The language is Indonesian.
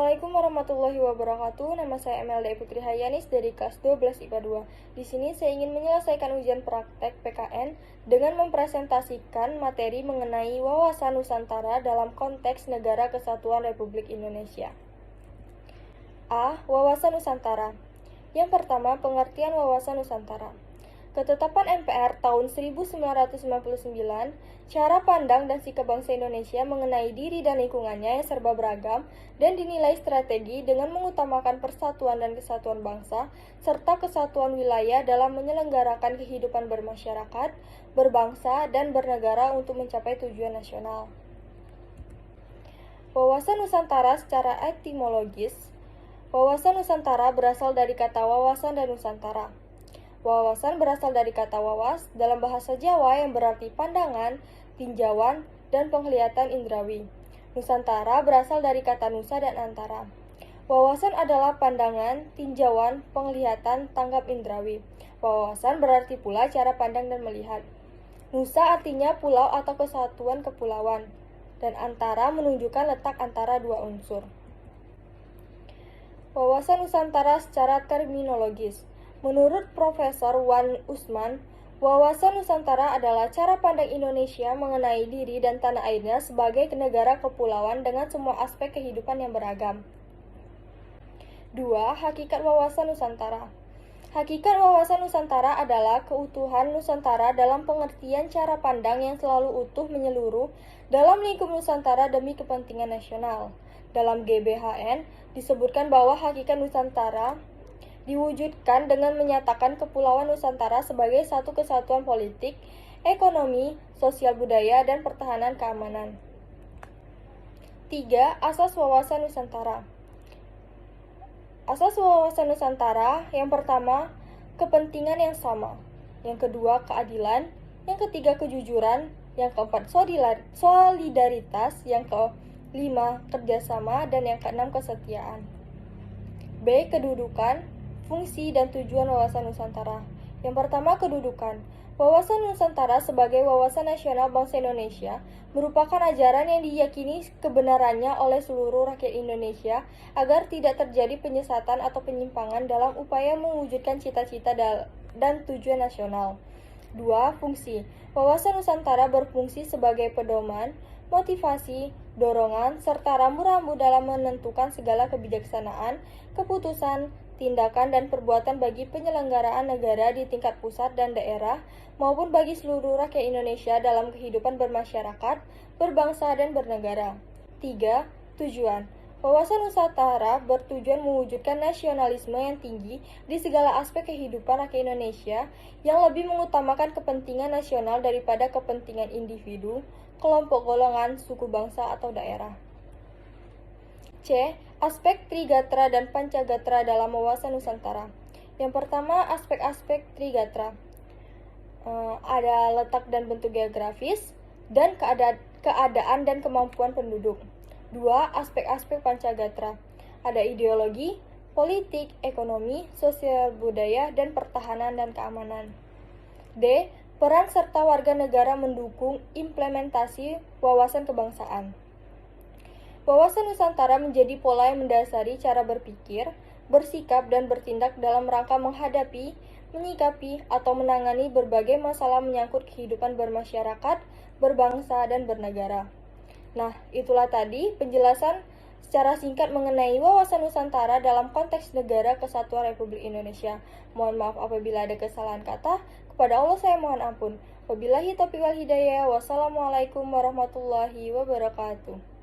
Assalamualaikum warahmatullahi wabarakatuh. Nama saya MLD Putri Hayanis dari kelas 12 IPA 2. Di sini saya ingin menyelesaikan ujian praktek PKN dengan mempresentasikan materi mengenai wawasan Nusantara dalam konteks Negara Kesatuan Republik Indonesia. A. Wawasan Nusantara. Yang pertama, pengertian wawasan Nusantara. Ketetapan MPR tahun 1999, cara pandang dan sikap bangsa Indonesia mengenai diri dan lingkungannya yang serba beragam dan dinilai strategi dengan mengutamakan persatuan dan kesatuan bangsa, serta kesatuan wilayah dalam menyelenggarakan kehidupan bermasyarakat, berbangsa, dan bernegara untuk mencapai tujuan nasional. Wawasan Nusantara secara etimologis. Wawasan Nusantara berasal dari kata wawasan dan Nusantara. Wawasan berasal dari kata wawas dalam bahasa Jawa yang berarti pandangan, tinjauan, dan penglihatan indrawi. Nusantara berasal dari kata nusa dan antara. Wawasan adalah pandangan, tinjauan, penglihatan, tanggap indrawi. Wawasan berarti pula cara pandang dan melihat. Nusa artinya pulau atau kesatuan kepulauan, dan antara menunjukkan letak antara dua unsur. Wawasan Nusantara secara terminologis. Menurut Profesor Wan Usman, wawasan Nusantara adalah cara pandang Indonesia mengenai diri dan tanah airnya sebagai negara kepulauan dengan semua aspek kehidupan yang beragam. 2. Hakikat wawasan Nusantara. Hakikat wawasan Nusantara adalah keutuhan Nusantara dalam pengertian cara pandang yang selalu utuh menyeluruh dalam lingkup Nusantara demi kepentingan nasional. Dalam GBHN disebutkan bahwa hakikat Nusantara diwujudkan dengan menyatakan Kepulauan Nusantara sebagai satu kesatuan politik, ekonomi, sosial budaya, dan pertahanan keamanan. 3. Asas wawasan Nusantara. Asas wawasan Nusantara, yang pertama, kepentingan yang sama. Yang kedua, keadilan. Yang ketiga, kejujuran. Yang keempat, solidaritas. Yang kelima, kerjasama. Dan yang keenam, kesetiaan. B. Kedudukan, fungsi, dan tujuan wawasan Nusantara. Yang pertama, kedudukan. Wawasan Nusantara sebagai wawasan nasional bangsa Indonesia merupakan ajaran yang diyakini kebenarannya oleh seluruh rakyat Indonesia agar tidak terjadi penyesatan atau penyimpangan dalam upaya mewujudkan cita-cita dan tujuan nasional. 2. Fungsi. Wawasan Nusantara berfungsi sebagai pedoman, motivasi, dorongan, serta rambu-rambu dalam menentukan segala kebijaksanaan, keputusan, tindakan, dan perbuatan bagi penyelenggaraan negara di tingkat pusat dan daerah, maupun bagi seluruh rakyat Indonesia dalam kehidupan bermasyarakat, berbangsa, dan bernegara. 3. Tujuan. Wawasan Nusantara bertujuan mewujudkan nasionalisme yang tinggi di segala aspek kehidupan rakyat Indonesia yang lebih mengutamakan kepentingan nasional daripada kepentingan individu, kelompok golongan, suku bangsa, atau daerah. C. Aspek Trigatra dan Pancagatra dalam wawasan Nusantara. Yang pertama, aspek-aspek Trigatra. Ada letak dan bentuk geografis, dan keadaan dan kemampuan penduduk. 2. Aspek-aspek Pancagatra. Ada ideologi, politik, ekonomi, sosial budaya, dan pertahanan dan keamanan. D. Peran serta warga negara mendukung implementasi wawasan kebangsaan. Wawasan Nusantara menjadi pola yang mendasari cara berpikir, bersikap, dan bertindak dalam rangka menghadapi, menyikapi, atau menangani berbagai masalah menyangkut kehidupan bermasyarakat, berbangsa, dan bernegara. Nah, itulah tadi penjelasan secara singkat mengenai wawasan Nusantara dalam konteks Negara Kesatuan Republik Indonesia. Mohon maaf apabila ada kesalahan kata. Kepada Allah saya mohon ampun. Wabillahi taufiq wal hidayah. Wassalamualaikum warahmatullahi wabarakatuh.